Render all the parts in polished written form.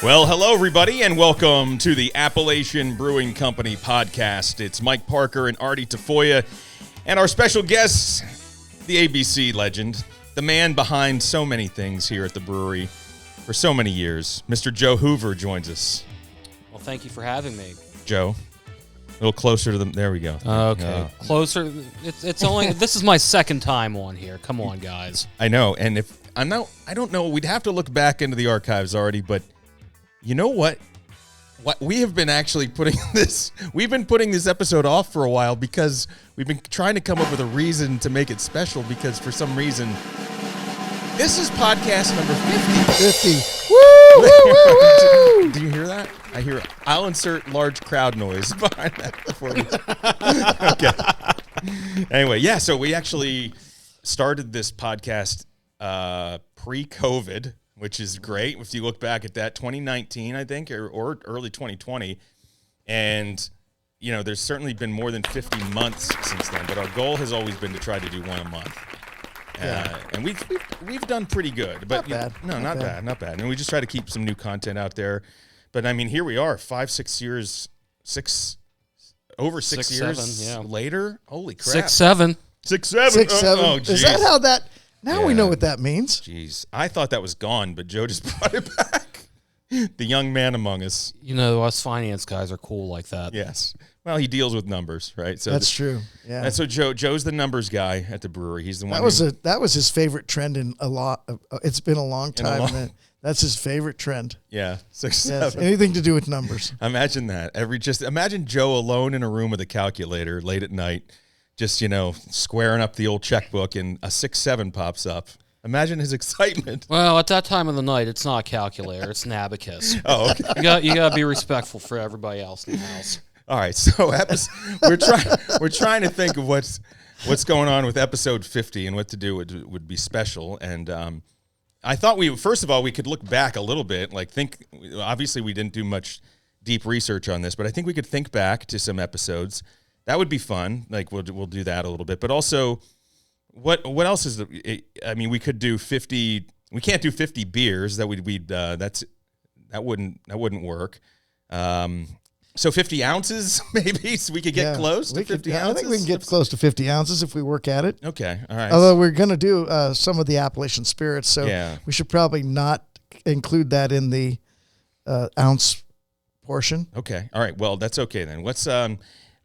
Well, hello, everybody, and welcome to the Appalachian Brewing Company Podcast. It's Mike Parker and Artie Tafoya, and our special guest, the ABC legend, the man behind so many things here at the brewery for so many years, Mr. Joe Hoover joins us. Well, thank you for having me. Joe, a little closer to them. There we go. Okay, closer. It's only. This is my second time on here. Come on, guys. I know, and if I don't know. We'd have to look back into the archives, Artie, but you know what? What we have been actually we've been putting this episode off for a while because we've been trying to come up with a reason to make it special because for some reason, this is podcast number 50. 50. Woo, woo, woo, woo. Do you hear that? I hear it. I'll insert large crowd noise behind that for you. Okay. Anyway, yeah, so we actually started this podcast pre-COVID, which is great. If you look back at that, 2019, I think, or early 2020. And, you know, there's certainly been more than 50 months since then. But our goal has always been to try to do one a month. Yeah. And we've done pretty good. But not bad. Not bad. And we just try to keep some new content out there. But, I mean, here we are, 6 years later. Holy crap. 6, 7. 6, 7. 6, 7. Oh, geez. Is that how that... Now we know what that means. Jeez. I thought that was gone, but Joe just brought it back. The young man among us. You know, us finance guys are cool like that. Yes. Well, he deals with numbers, right? So that's true. Yeah. And so Joe's the numbers guy at the brewery. He's the one. That was his favorite trend in a lot. It's been a long time. And that's his favorite trend. Yeah. 6, yes, 7. anything to do with numbers. Imagine that. Imagine Joe alone in a room with a calculator late at night. Just, you know, squaring up the old checkbook and a 6, 7 pops up. Imagine his excitement. Well, at that time of the night, it's not a calculator, it's an abacus. Oh, okay. You got to be respectful for everybody else in the house. All right, so we're trying to think of what's going on with episode 50 and what to do would be special. And I thought first of all we could look back a little bit, obviously we didn't do much deep research on this, but I think we could think back to some episodes. That would be fun. Like we'll do that a little bit, but also, what else is we could do 50. We can't do 50 beers. That wouldn't work. So 50 ounces maybe, so we could get close to 50 ounces. I think we can get close to 50 ounces if we work at it. Okay, all right. Although we're going to do some of the Appalachian spirits, so we should probably not include that in the ounce portion. Okay, all right. Well, that's okay then.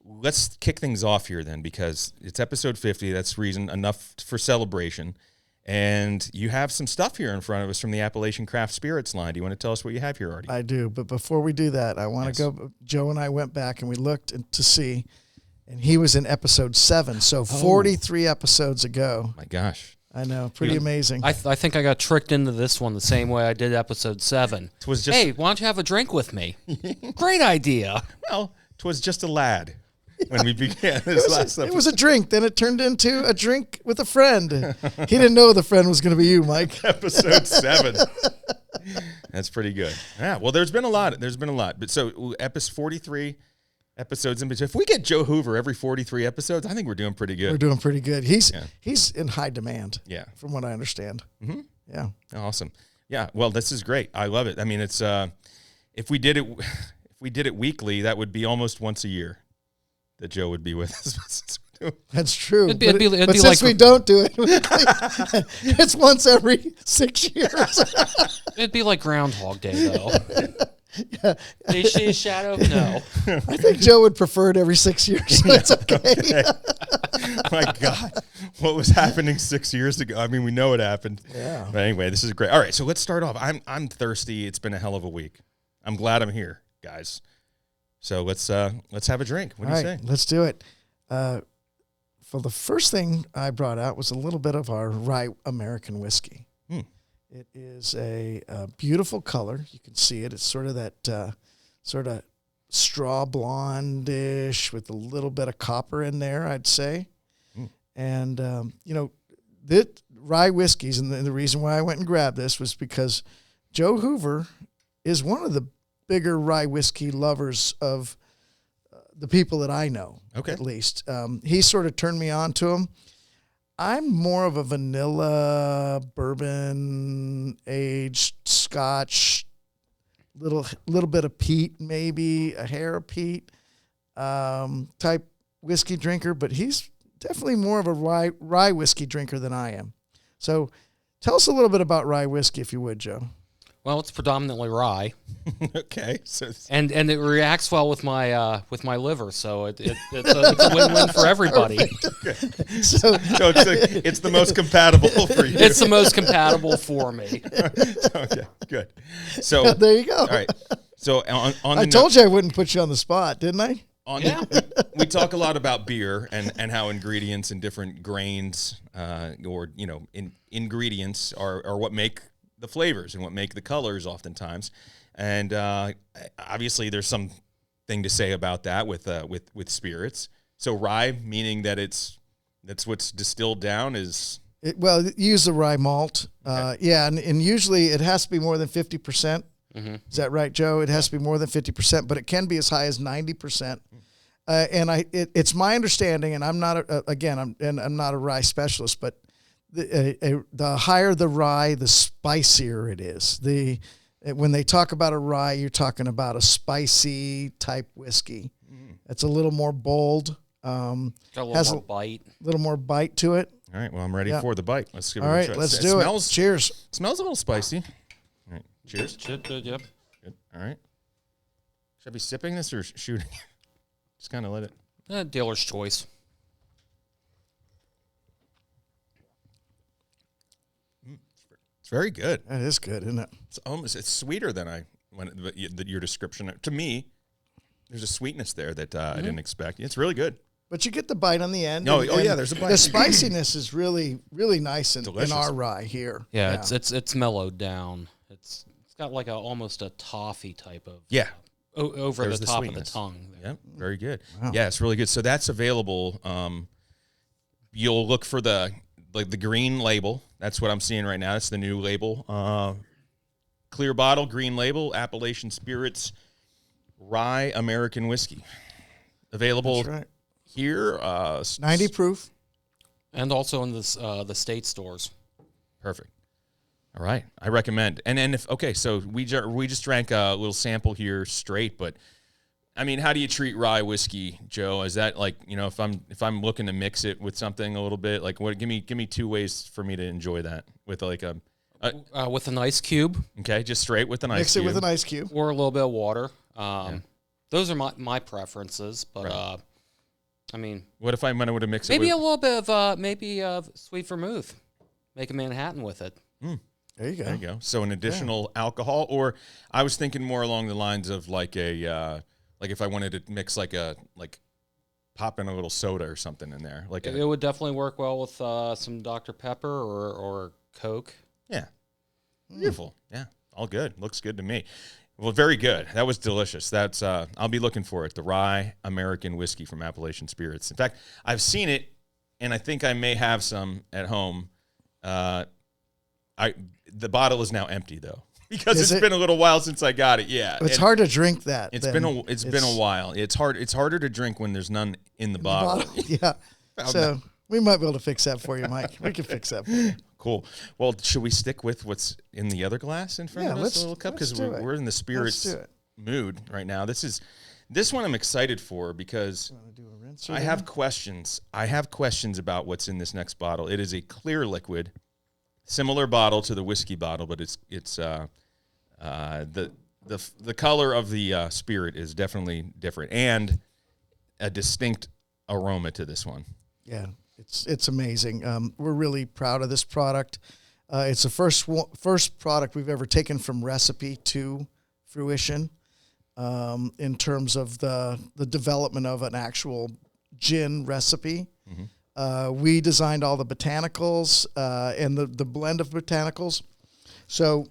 Let's kick things off here then, because it's episode 50. That's reason enough for celebration. And you have some stuff here in front of us from the Appalachian Craft Spirits line. Do you want to tell us what you have here, Artie? I do, but before we do that, I want to go. Joe and I went back and we looked to see, and he was in episode 7, so 43 episodes ago. My gosh. I know, pretty amazing. I think I got tricked into this one the same way I did episode 7. Hey, why don't you have a drink with me? Great idea. Well, 'twas just a lad. When we began this last episode. It was a drink. Then it turned into a drink with a friend. He didn't know the friend was going to be you, Mike. Episode 7. That's pretty good. Yeah. Well, there's been a lot. But so episode 43 episodes in between. If we get Joe Hoover every 43 episodes, I think we're doing pretty good. We're doing pretty good. He's in high demand. Yeah. From what I understand. Mm-hmm. Yeah. Awesome. Yeah. Well, this is great. I love it. I mean, it's if we did it weekly, that would be almost once a year that Joe would be with us. That's true. It'd be since like we don't do it, it's once every 6 years. It'd be like Groundhog Day, though. Yeah. Did you see a shadow? No. I think Joe would prefer it every 6 years, so it's okay. My God. What was happening 6 years ago? I mean, we know it happened. Yeah. But anyway, this is great. All right, so let's start off. I'm thirsty. It's been a hell of a week. I'm glad I'm here, guys. So let's have a drink. What do you say? Let's do it. For the first thing I brought out was a little bit of our rye American whiskey. It is a beautiful color. You can see it. It's sort of that sort of straw blondish with a little bit of copper in there, I'd say. And, the rye whiskeys, and the reason why I went and grabbed this was because Joe Hoover is one of the bigger rye whiskey lovers of the people that I know, at least. He sort of turned me on to him. I'm more of a vanilla, bourbon-aged Scotch little bit of peat, maybe a hair of peat type whiskey drinker, but he's definitely more of a rye whiskey drinker than I am. So tell us a little bit about rye whiskey, if you would, Joe. Well, it's predominantly rye. Okay. So and it reacts well with my liver, so it's a win-win for everybody. So it's the most compatible for you. It's the most compatible for me. Okay, good. So there you go. All right. So I told you I wouldn't put you on the spot, didn't I? We talk a lot about beer and how ingredients and different grains or ingredients are what make the flavors and what make the colors oftentimes. And obviously there's some thing to say about that with spirits. So rye, meaning that that's what's distilled down is... use the rye malt. Okay. And usually it has to be more than 50%. Mm-hmm. Is that right, Joe? It has to be more than 50%, but it can be as high as 90%. It's my understanding, and I'm not I'm not a rye specialist, but the higher the rye, the spicier it is. When they talk about a rye, you're talking about a spicy type whiskey. It's a little more bold. Got a little more bite. A little more bite to it. All right. Well, I'm ready for the bite. Let's give it a try. All right, let's do it. Cheers. Smells a little spicy. All right. Cheers. Yep. Good. All right. Should I be sipping this or shooting? Just kind of let it. Dealer's choice. It's very good. That is good, isn't it? It's sweeter than your description. To me, there's a sweetness there that I didn't expect. It's really good. But you get the bite on the end. There's a bite. The spiciness is really, really nice in our rye here. Yeah, it's mellowed down. It's got like almost a toffee type of over There's the top sweetness. of the tongue. Yep, very good. Wow. Yeah, it's really good. So that's available. You'll look for the green label. That's what I'm seeing right now. That's the new label. Clear bottle, green label, Appalachian Spirits, Rye American Whiskey. Available here. 90 proof. And also in the state stores. Perfect. All right, I recommend. And then so we just drank a little sample here straight, but I mean, how do you treat rye whiskey, Joe? Is that like, if I'm looking to mix it with something a little bit, like what? Give me 2 ways for me to enjoy that with like with an ice cube. Okay, just straight with an ice cube. Mix it with an ice cube or a little bit of water. Those are my preferences, but right. I mean, what if I wanted to mix maybe it with a little bit of maybe sweet vermouth, make a Manhattan with it. There you go. There you go. So an additional alcohol, or I was thinking more along the lines of like a like if I wanted to mix like pop in a little soda or something in there. Like it would definitely work well with some Dr. Pepper or Coke. Yeah. Beautiful. Yeah. All good. Looks good to me. Well, very good. That was delicious. That's I'll be looking for it. The Rye American Whiskey from Appalachian Spirits. In fact, I've seen it, and I think I may have some at home. The bottle is now empty though, because it's been a little while since I got it. Yeah, it's hard to drink that. It's been a while. It's harder to drink when there's none in the bottle. Yeah. So we might be able to fix that for you, Mike. We can fix that for you. Cool. Well, should we stick with what's in the other glass in front of us? A little cup, because we're in the spirits mood right now. This one I'm excited for because I have questions. I have questions about what's in this next bottle. It is a clear liquid. Similar bottle to the whiskey bottle, but it's the color of the spirit is definitely different, and a distinct aroma to this one. Yeah, it's amazing. We're really proud of this product. It's the first product we've ever taken from recipe to fruition in terms of the development of an actual gin recipe. Mm-hmm. We designed all the botanicals and the blend of botanicals. So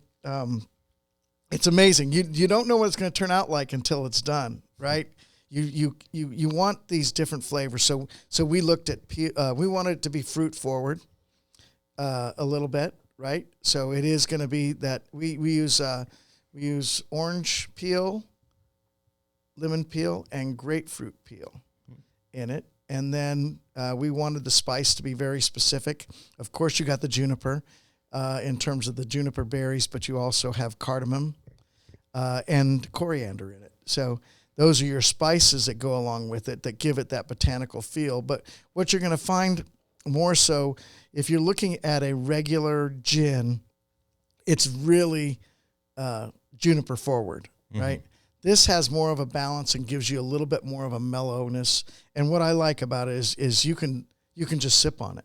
it's amazing. You don't know what it's going to turn out like until it's done, right? You want these different flavors. So we looked at we wanted it to be fruit forward a little bit, right? So it is going to be that we use orange peel, lemon peel, and grapefruit peel in it. And then we wanted the spice to be very specific. Of course, you got the juniper in terms of the juniper berries, but you also have cardamom. and coriander in it. So those are your spices that go along with it that give it that botanical feel. But what you're going to find more so, if you're looking at a regular gin, it's really juniper forward, right? This has more of a balance and gives you a little bit more of a mellowness. And what I like about it is you can just sip on it.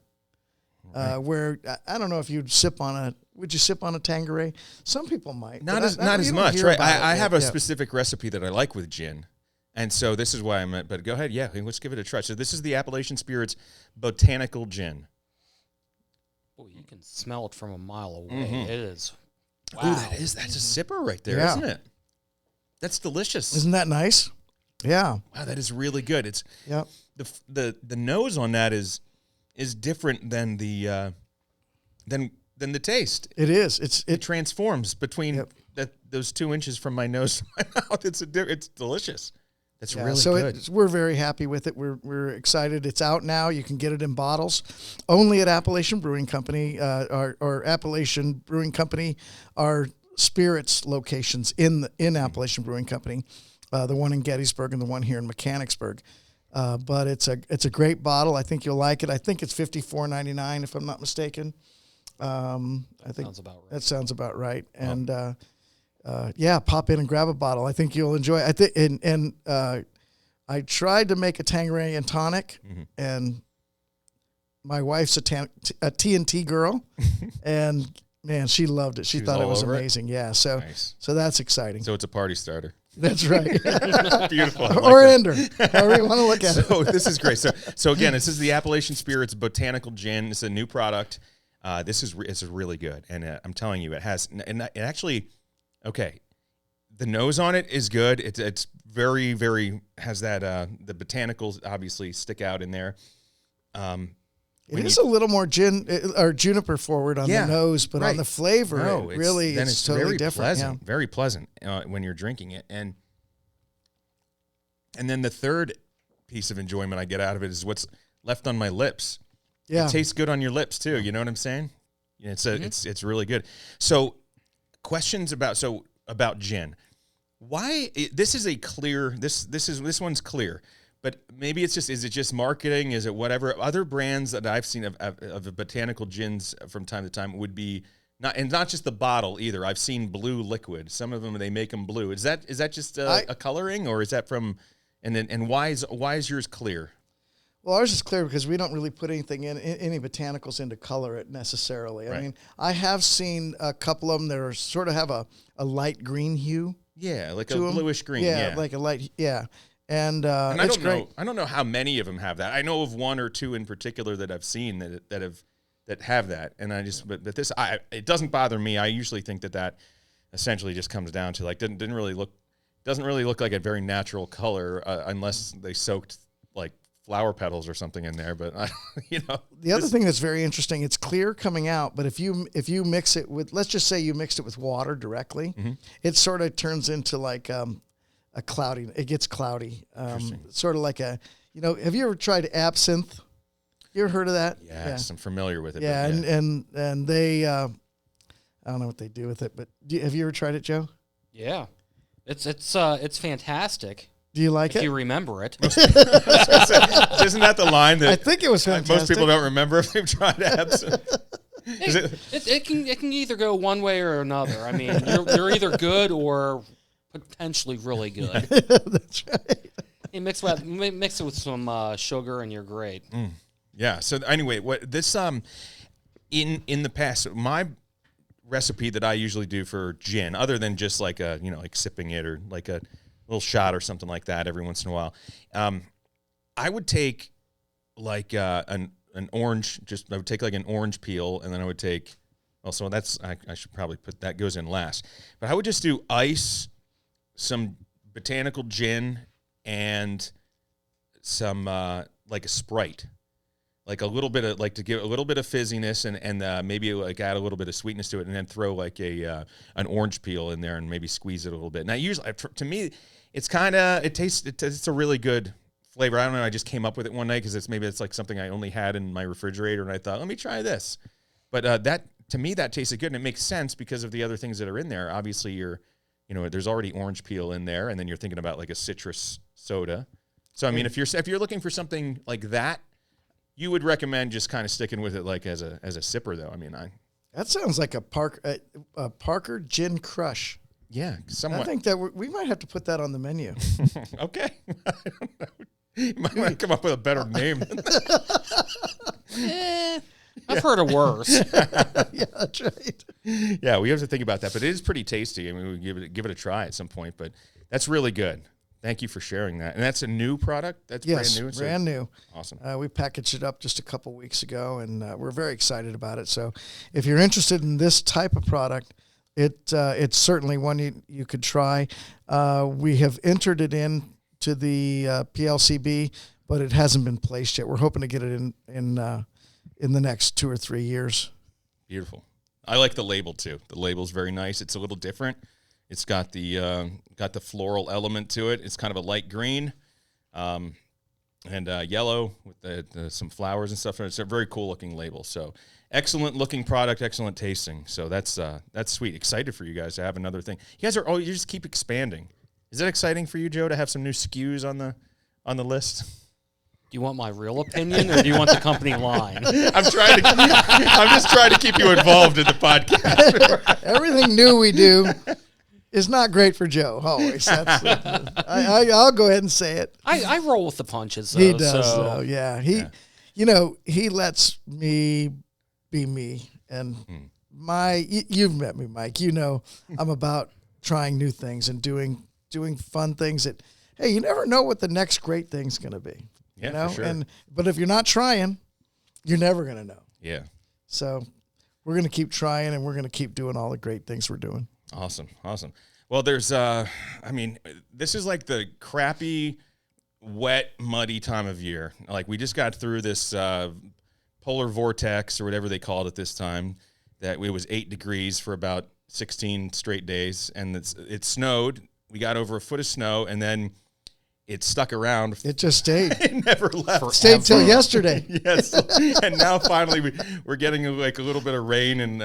Where I don't know if you'd sip on a. Would you sip on a Tanqueray? Some people might. Not as much, right? I have a specific recipe that I like with gin, and so this is why I meant. But go ahead, yeah. Let's give it a try. So this is the Appalachian Spirits Botanical Gin. Oh, you can smell it from a mile away. It is. Wow. Ooh, that's a sipper right there, isn't it? That's delicious. Isn't that nice? Yeah. Wow, that is really good. It's the nose on that is different than the than the taste. It is. It transforms between those 2 inches from my nose to my mouth. It's delicious. That's really good. We're very happy with it. We're excited. It's out now. You can get it in bottles, only at Appalachian Brewing Company or Appalachian Brewing Company. Our spirits locations in Appalachian Brewing Company, the one in Gettysburg and the one here in Mechanicsburg. But it's a great bottle. I think you'll like it. I think it's $54.99 if I'm not mistaken. I think sounds about right. That sounds about right. And pop in and grab a bottle. I think you'll enjoy it. I tried to make a Tanqueray and tonic, and my wife's a TNT girl, and man, she loved it. She thought it was amazing. Yeah, so that's exciting. So it's a party starter. That's right. Beautiful. Or ender, however you want to look at it. So this is great. So again, this is the Appalachian Spirits Botanical Gin. It's a new product. This is really good, and I'm telling you, it has, and it actually, okay, the nose on it is good. It's very, very has that the botanicals obviously stick out in there. It is a little more gin or juniper forward on the nose, but on the flavor, it's totally different. Pleasant, very pleasant when you're drinking it, and then the third piece of enjoyment I get out of it is what's left on my lips. Yeah, it tastes good on your lips too. You know what I'm saying? It's really good. So, questions about gin. Why this is a clear this one's clear, but maybe is it just marketing? Is it whatever? Other brands that I've seen of botanical gins from time to time would be not just the bottle either. I've seen blue liquid. Some of them they make them blue. Is that just a coloring, or is that from? And why is yours clear? Well, ours is clear because we don't really put anything any botanicals in to color it necessarily. Right. I mean, I have seen a couple of them that are sort of have a light green hue. Yeah, like a bluish green. Yeah, like a light. Yeah, and it's great. I don't know how many of them have that. I know of one or two in particular that I've seen that have that, and I just but this it doesn't bother me. I usually think that essentially just comes down to like doesn't really look like a very natural color unless they soaked like flower petals or something in there, but the other thing that's very interesting, it's clear coming out, but if you mix it with, let's just say you mixed it with water directly, it sort of turns into like a cloudy. It gets cloudy, sort of like have you ever tried absinthe? You ever heard of that? Yes, I'm familiar with it. Yeah, and they I don't know what they do with it, but have you ever tried it, Joe? Yeah, it's fantastic. Do you like it? If you remember it. Isn't that the line that I think it was fantastic. Most people don't remember if they've tried absinthe? It can either go one way or another. I mean, you're either good or potentially really good. That's right. You mix it with some sugar and you're great. Yeah. So anyway, what this in the past, my recipe that I usually do for gin, other than just like like sipping it or like a little shot or something like that every once in a while, I would take like an orange. I would take like an orange peel, and then I would take. Also, I should probably put that goes in last. But I would just do ice, some botanical gin, and some like a Sprite, like a little bit of to give a little bit of fizziness and maybe like add a little bit of sweetness to it, and then throw like an orange peel in there and maybe squeeze it a little bit. Now, usually to me, it's a really good flavor. I don't know. I just came up with it one night because it's like something I only had in my refrigerator, and I thought, let me try this. But that to me that tasted good, and it makes sense because of the other things that are in there. Obviously, you're there's already orange peel in there, and then you're thinking about like a citrus soda. So I mean, if you're looking for something like that, you would recommend just kind of sticking with it like as a sipper, though. I mean, that sounds like a Parker Gin Crush. Yeah, somewhat. I think that we might have to put that on the menu. Okay. I don't know. You might want to come up with a better name than that. I've heard of worse. Yeah, that's right. Yeah, we have to think about that, but it is pretty tasty. I mean, we give it a try at some point, but that's really good. Thank you for sharing that. And that's a new product? That's brand new? Brand new. Awesome. We packaged it up just a couple weeks ago, and we're very excited about it. So if you're interested in this type of product, it's certainly one you could try. We have entered it in to the PLCB, but it hasn't been placed yet. We're hoping to get it in the next 2 or 3 years. Beautiful. I like the label too. The label's very nice. It's a little different. It's got the floral element to it. It's kind of a light green, and yellow with some flowers and stuff. It's a very cool looking label. So excellent looking product, excellent tasting. So that's sweet. Excited for you guys to have another thing. You guys you just keep expanding. Is that exciting for you, Joe, to have some new SKUs on the list? Do you want my real opinion, or do you want the company line? I'm just trying to keep you involved in the podcast. Everything new we do is not great for Joe. Always. I'll go ahead and say it. I roll with the punches, though. He does, though. Yeah. He lets me be me. And you've met me, Mike. You know I'm about trying new things and doing fun things that, hey, you never know what the next great thing's going to be. Yeah, for sure. But if you're not trying, you're never going to know. Yeah. So we're going to keep trying, and we're going to keep doing all the great things we're doing. Awesome. Well, there's, this is like the crappy, wet, muddy time of year. Like we just got through this polar vortex or whatever they called it this time, that it was 8 degrees for about 16 straight days, and it snowed. We got over a foot of snow, and then it stuck around. It just stayed. It never left. It stayed till yesterday. Yes. And now finally we're getting like a little bit of rain and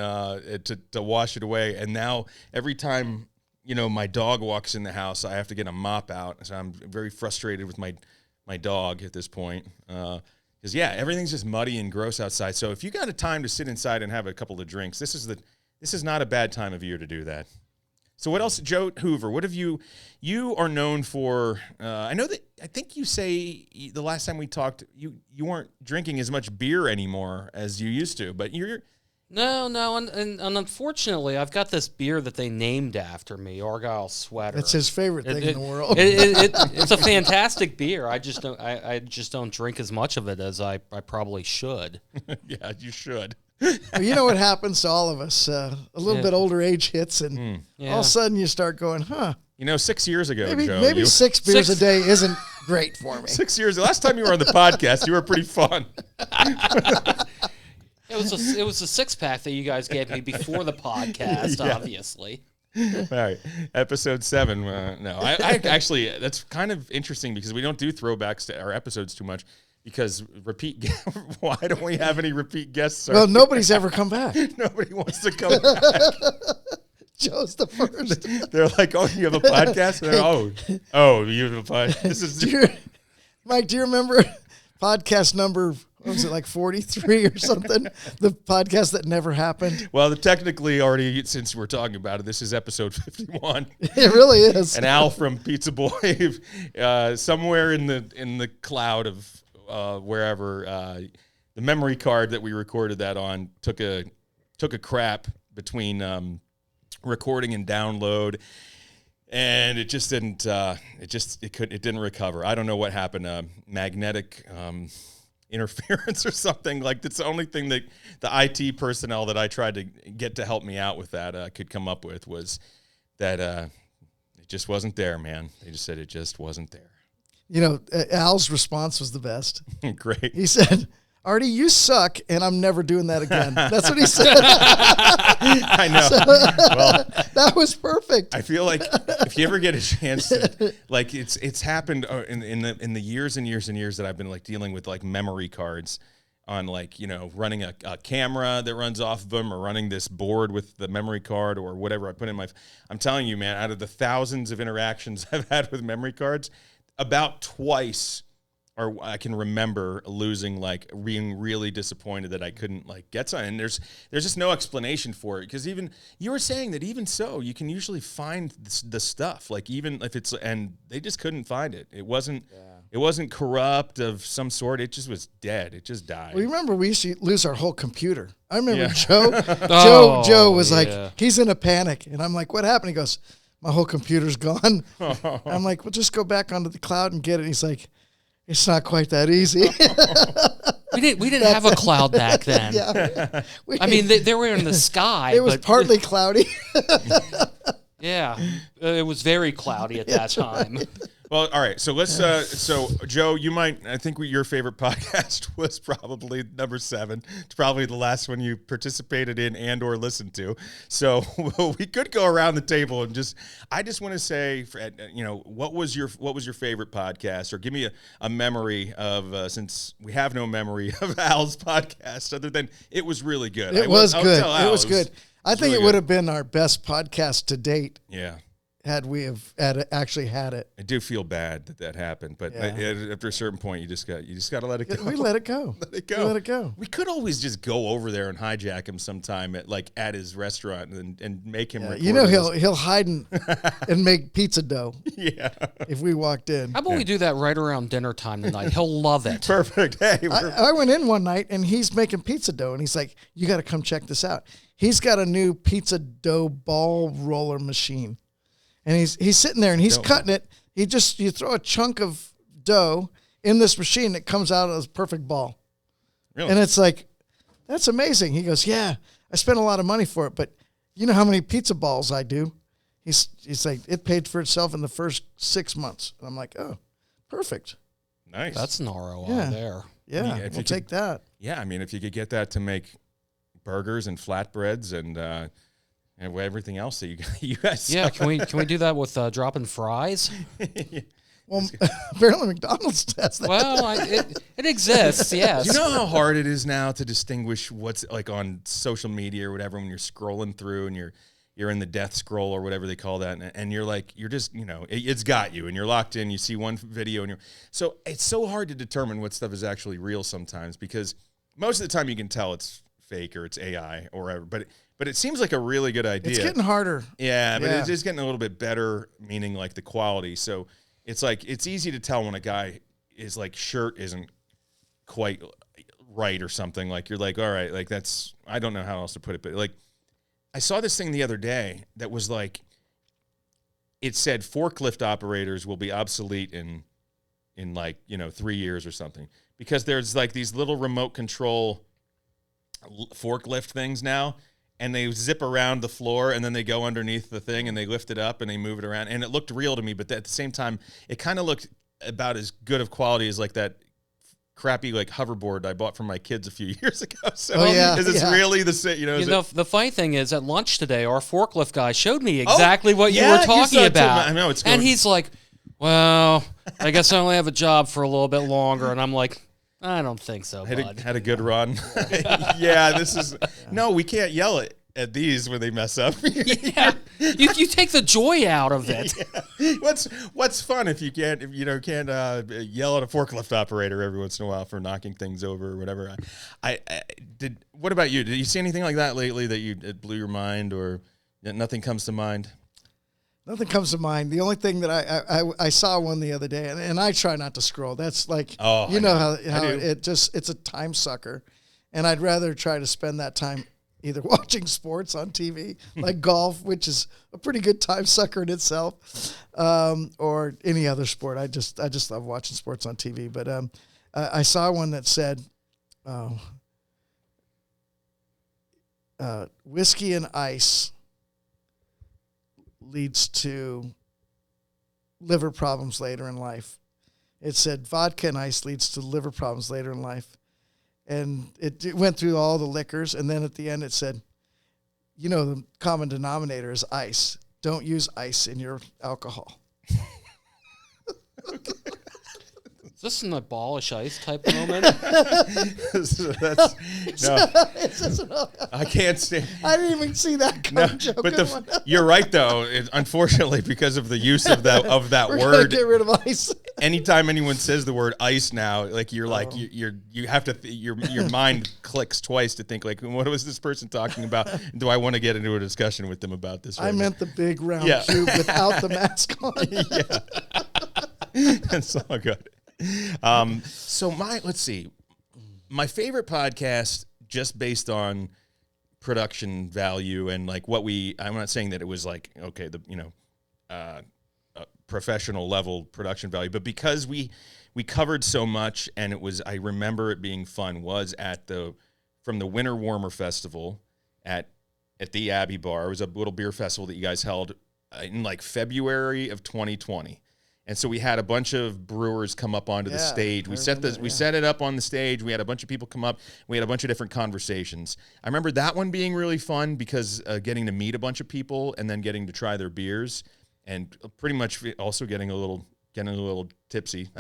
to wash it away. And now every time, my dog walks in the house, I have to get a mop out. So I'm very frustrated with my dog at this point. Because, everything's just muddy and gross outside. So if you got a time to sit inside and have a couple of drinks, this is not a bad time of year to do that. So what else, Joe Hoover, what have you are known for, I think you say the last time we talked, you weren't drinking as much beer anymore as you used to, but you're... No, and unfortunately, I've got this beer that they named after me, Argyle Sweater. It's his favorite thing in the world. It's a fantastic beer. I just don't drink as much of it as I probably should. Yeah, you should. Well, you know what happens to all of us? A little bit older age hits, and all of a sudden you start going, huh? 6 years ago, Joe. Maybe 6 beers a day isn't great for me. 6 years. The last time you were on the podcast, you were pretty fun. It was a 6-pack that you guys gave me before the podcast, obviously. All right, episode 7. No, I actually, that's kind of interesting because we don't do throwbacks to our episodes too much. Because why don't we have any repeat guests? Sir? Well, nobody's ever come back. Nobody wants to come back. Joe's the first. They're like, "Oh, you have a podcast?" You have a podcast. Mike, do you remember podcast number? What was it, like 43 or something? The podcast that never happened. Well, technically, already since we're talking about it, this is episode 51. It really is. And Al from Pizza Boy, somewhere in the cloud of. Wherever the memory card that we recorded that on took a crap between recording and download, and it just didn't it didn't recover. I don't know what happened. Magnetic interference or something. Like that's the only thing that the IT personnel that I tried to get to help me out with that could come up with was that it just wasn't there, man. They just said it just wasn't there. Al's response was the best. Great. He said, "Artie, you suck, and I'm never doing that again." That's what he said. I know. Well, that was perfect. I feel like if you ever get a chance to, like, it's happened in the years and years and years that I've been like dealing with like memory cards. on like, running a camera that runs off of them or running this board with the memory card or whatever I put in I'm telling you, man, out of the thousands of interactions I've had with memory cards, about twice or I can remember losing, like being really disappointed that I couldn't like get something. And there's just no explanation for it, because even you were saying that even so, you can usually find the stuff, like even if it's, and they just couldn't find it. It wasn't corrupt of some sort. It just was dead. It just died. Well, you remember we used to lose our whole computer. I remember Joe was like, he's in a panic, and I'm like, what happened? He goes, my whole computer's gone. I'm like, well, just go back onto the cloud and get it. He's like, it's not quite that easy. We didn't have a cloud back then. Yeah. I mean, they were in the sky. It was partly cloudy. Yeah, it was very cloudy at that time. Well, all right. So let's. So Joe, I think your favorite podcast was probably number 7. It's probably the last one you participated in and or listened to. So we could go around the table and I just want to say, what was your favorite podcast, or give me a memory of, since we have no memory of Al's podcast other than it was really good. It was good. It was good. I think it would have been our best podcast to date. Yeah. Had we actually had it. I do feel bad that happened, but after a certain point, you just got to let it go. We let it go. Let it go. We could always just go over there and hijack him sometime at his restaurant and make him. Yeah, he'll hide and make pizza dough. Yeah. If we walked in. How about we do that right around dinner time tonight? He'll love it. Perfect. Hey, I went in one night and he's making pizza dough, and he's like, "You got to come check this out." He's got a new pizza dough ball roller machine. And he's sitting there and he's cutting it. You throw a chunk of dough in this machine, it comes out as a perfect ball. Really? And it's like, that's amazing. He goes, yeah, I spent a lot of money for it, but you know how many pizza balls I do? He's like, it paid for itself in the first 6 months. And I'm like, oh, perfect. Nice. That's an ROI there. Yeah, we'll take that. Yeah, I mean, if you could get that to make burgers and flatbreads and everything else that you guys. Yeah, can we do that with dropping fries? Well, apparently McDonald's does that. Well, it exists. Yes. You know how hard it is now to distinguish what's like on social media or whatever when you're scrolling through and you're in the death scroll or whatever they call that, and you're just it's got you and you're locked in. You see one video and so it's so hard to determine what stuff is actually real sometimes, because most of the time you can tell it's fake or it's AI or whatever, but it seems like a really good idea. It's getting harder. Yeah, but it is getting a little bit better, meaning like the quality. So it's like, it's easy to tell when a guy is like shirt isn't quite right or something. Like you're like, all right, like that's, I don't know how else to put it, but like I saw this thing the other day that was like, it said forklift operators will be obsolete in like, 3 years or something, because there's like these little remote control forklift things now, and they zip around the floor and then they go underneath the thing and they lift it up and they move it around, and it looked real to me, but at the same time it kind of looked about as good of quality as like that crappy like hoverboard I bought for my kids a few years ago. So is this really the same? The funny thing is, at lunch today, our forklift guy showed me exactly what you were talking about. I know it's and he's like, well, I guess I only have a job for a little bit longer, and I'm like, I don't think so, bud. Had a good run. Yeah, this is... No, we can't yell at these when they mess up. Yeah, you take the joy out of it. Yeah. What's fun if you can't yell at a forklift operator every once in a while for knocking things over or whatever. What about you? Did you see anything like that lately that it blew your mind, or nothing comes to mind? Nothing comes to mind. The only thing that I saw one the other day, and I try not to scroll. That's like, how it's a time sucker. And I'd rather try to spend that time either watching sports on TV, like golf, which is a pretty good time sucker in itself, or any other sport. I just love watching sports on TV. But I saw one that said, whiskey and ice leads to liver problems later in life. It said vodka and ice leads to liver problems later in life. And it went through all the liquors, and then at the end it said, the common denominator is ice. Don't use ice in your alcohol. this an abolish ice type moment? I can't stand. I didn't even see that coming. No, but you're right though. Unfortunately, because of the use of that We're word, get rid of ice. anytime anyone says the word ice now, like you're like you have to your mind clicks twice to think like, what was this person talking about? Do I want to get into a discussion with them about this? I meant the big round cube without the mask on. Yeah, that's all good. So let's see, my favorite podcast, just based on production value and like I'm not saying that it was like, okay, professional level production value, but because we covered so much and I remember it being fun, was from the Winter Warmer Festival at the Abbey Bar. It was a little beer festival that you guys held in like February of 2020. And so we had a bunch of brewers come up onto the stage. We set it up on the stage. We had a bunch of people come up. We had a bunch of different conversations. I remember that one being really fun because getting to meet a bunch of people and then getting to try their beers, and pretty much also getting a little tipsy.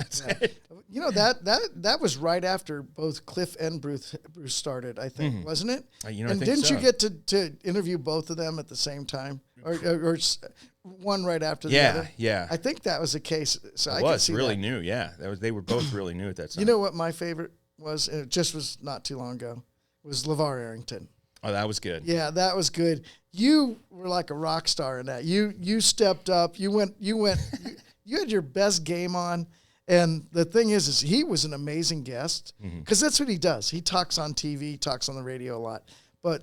You know, that was right after both Cliff and Bruce started, I think, wasn't it? And didn't you get to interview both of them at the same time, or one right after the other? Yeah. I think that was the case. So I was see really that. new. Yeah, they were both really new at that time. You know what my favorite was? And it just was not too long ago. Was LeVar Arrington. Oh, that was good. Yeah, that was good. You were like a rock star in that. You stepped up. You went. You had your best game on. And the thing is he was an amazing guest because that's what he does. He talks on TV, talks on the radio a lot. But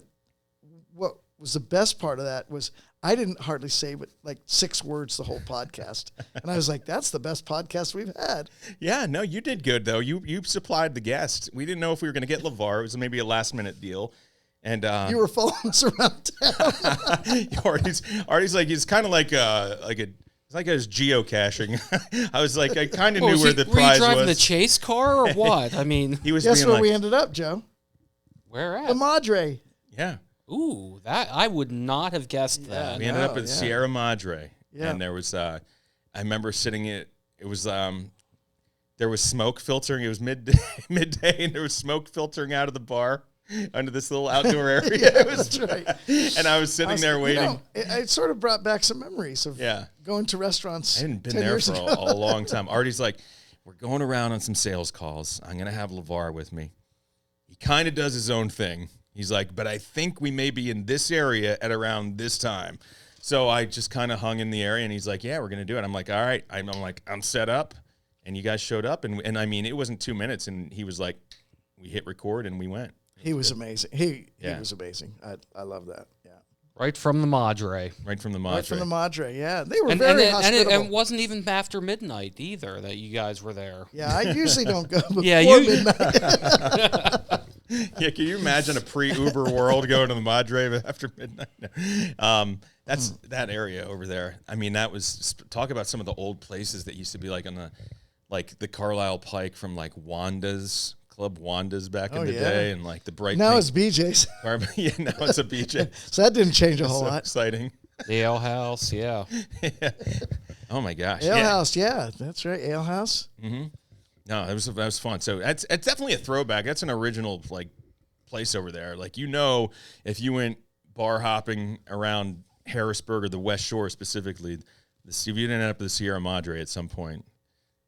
what was the best part of that was I didn't hardly say but like 6 words the whole podcast. And I was like, that's the best podcast we've had. Yeah, no, you did good, though. You supplied the guest. We didn't know if we were going to get LeVar. It was maybe a last-minute deal. And you were following us around town. Artie's like, he's kind of like it's like I was geocaching. I was like, I kind of knew where the prize was. Were you driving the chase car or what? I mean, he was. Guess where we ended up, Joe? Where at? The Madre. Yeah. Ooh, that I would not have guessed that. We ended up at Sierra Madre, and there was. I remember sitting it was. There was smoke filtering. It was midday, and there was smoke filtering out of the bar under this little outdoor area. That's right. And I was sitting there waiting. You know, it sort of brought back some memories of going to restaurants. I hadn't been there for a long time. Artie's like, we're going around on some sales calls. I'm going to have LeVar with me. He kind of does his own thing. He's like, but I think we may be in this area at around this time. So I just kind of hung in the area, and he's like, yeah, we're going to do it. I'm like, all right. I'm set up. And you guys showed up. And I mean, it wasn't 2 minutes. And he was like, we hit record and we went. He was amazing. He was amazing. I love that. Yeah. Right from the Madre. Right from the Madre, yeah. They were very hospitable. And it wasn't even after midnight either that you guys were there. Yeah, I usually don't go before midnight. Yeah, can you imagine a pre-Uber world going to the Madre after midnight? That's that area over there. I mean, that was, talk about some of the old places that used to be like on the Carlisle Pike from like Club Wanda's back in the day, and like the bright. Now it's BJ's. Yeah, now it's a BJ. So that didn't change a whole lot. Exciting. The Ale House, yeah. Oh my gosh. Ale House, yeah, that's right. Ale House. Mm-hmm. No, that was fun. So it's definitely a throwback. That's an original like place over there. Like, you know, if you went bar hopping around Harrisburg or the West Shore specifically, if you didn't end up at the Sierra Madre at some point,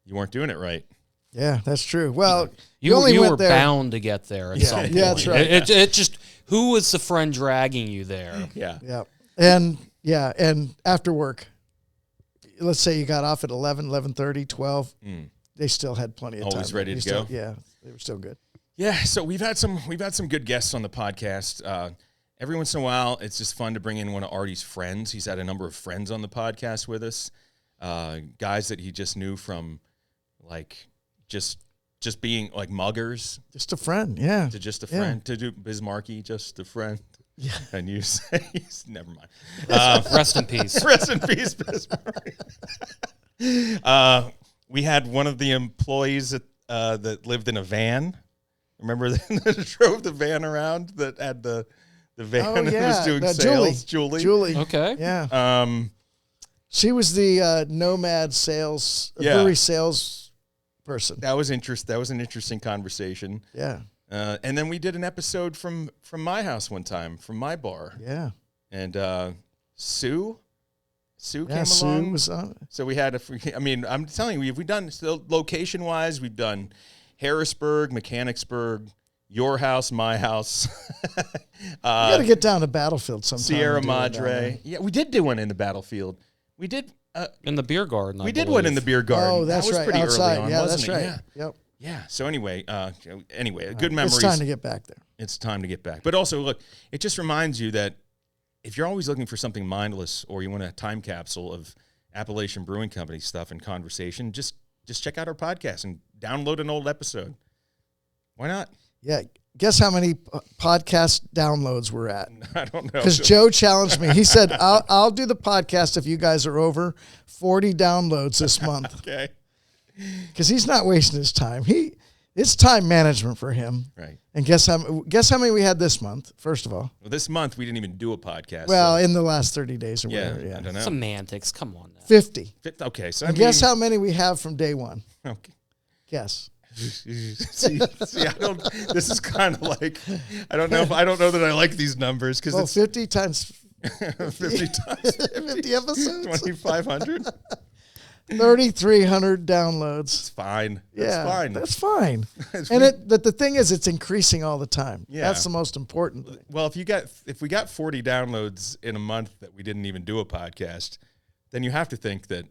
you weren't doing it right. Yeah, that's true. Well, you were bound to get there at some point. Yeah, that's right. It just, who was the friend dragging you there? Yeah. And after work, let's say you got off at 11, 11:30, 12, they still had plenty of time. Always ready to go? Yeah, they were still good. Yeah, so we've had some good guests on the podcast. Every once in a while, it's just fun to bring in one of Artie's friends. He's had a number of friends on the podcast with us, guys that he just knew from, like, just being like muggers. Just a friend, yeah. To just a friend. To do Bismarcky, just a friend. Yeah. And you say, never mind. Rest in peace. Rest in peace, Bismarcky. We had one of the employees that lived in a van. Remember that drove the van around, that had the van that was doing sales? Julie. Okay. Yeah. She was the nomad sales, brewery sales person. That was an interesting conversation. Yeah. And then we did an episode from my house one time, from my bar. Yeah. And Sue came along. Sue was on. So we had I'm telling you, we've done, so location-wise, we've done Harrisburg, Mechanicsburg, your house, my house. You got to get down to Battlefield sometime. Sierra Madre. Yeah, we did do one in the Battlefield. We did. In the beer garden, we did one in the beer garden. Oh, that's that was right. pretty Outside. early on, yeah, wasn't that's it? right. Yeah. Yep. Yeah. So anyway, good memories. It's time to get back there. It's time to get back. But also, look, it just reminds you that if you're always looking for something mindless or you want a time capsule of Appalachian Brewing Company stuff and conversation, just check out our podcast and download an old episode. Why not? Yeah. Guess how many podcast downloads we're at? I don't know. Because Joe challenged me. He said, I'll do the podcast if you guys are over 40 downloads this month. Okay. Because he's not wasting his time. It's time management for him. Right. And guess how many we had this month, first of all? Well, this month we didn't even do a podcast. Well, so. in the last 30 days or whatever. I Yeah. don't know. Semantics. Come on now. 50. Okay. So And guess how many we have from day one? Okay. Guess. see, this is kind of like, I don't know that I like these numbers because Well, it's 50 times 50 times 50 episodes. 2,500. 3,300 downloads. It's fine. That's Yeah, fine. that's fine. It's But the thing is, it's increasing all the time. Yeah. That's the most important thing. Well, if we got 40 downloads in a month that we didn't even do a podcast, then you have to think that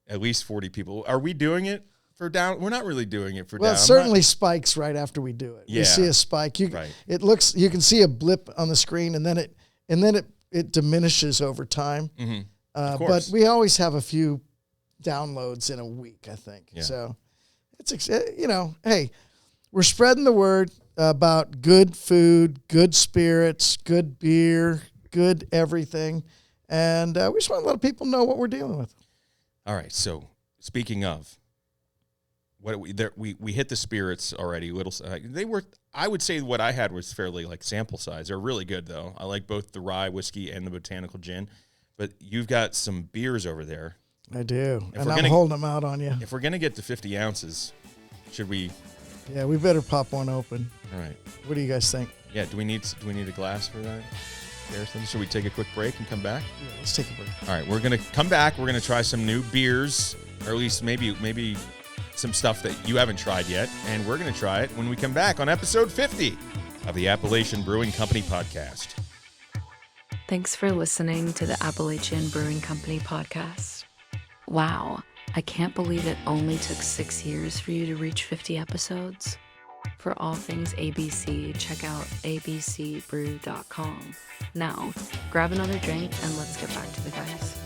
at least 40 people. Are we doing it for down? We're not really doing it for Well, down. it certainly spikes right after we do it. Yeah. You see a spike. Right. You can see a blip on the screen, and then it diminishes over time. Mm-hmm. But course. we always have a few downloads in a week, I think. Yeah. So it's hey, we're spreading the word about good food, good spirits, good beer, good everything, and we just want to let people know what we're dealing with. All right. So speaking of, we hit the spirits already. I would say what I had was fairly like sample size. They're really good though. I like both the rye whiskey and the Botanical Gin. But you've got some beers over there. I do, If and we're I'm gonna- holding them out on you. If we're gonna get to 50 ounces, should we? Yeah, we better pop one open. All right. What do you guys think? Yeah. Do we need a glass for that? Harrison? Should we take a quick break and come back? Yeah, let's take a break. All right. We're gonna come back. We're gonna try some new beers, or at least maybe some stuff that you haven't tried yet, and we're gonna try it when we come back on episode 50 of the Appalachian Brewing Company Podcast. Thanks for listening to the Appalachian Brewing Company Podcast. Wow, I can't believe it only took 6 years for you to reach 50 episodes. For all things ABC, check out abcbrew.com. Now, grab another drink and let's get back to the guys.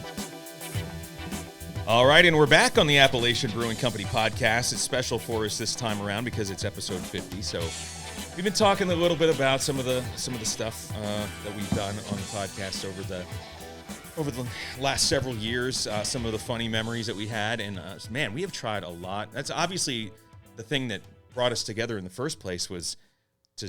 All right, and we're back on the Appalachian Brewing Company Podcast. It's special for us this time around because it's episode 50. So we've been talking a little bit about some of the stuff that we've done on the podcast over the last several years. Some of the funny memories that we had, and man, we have tried a lot. That's obviously the thing that brought us together in the first place, was to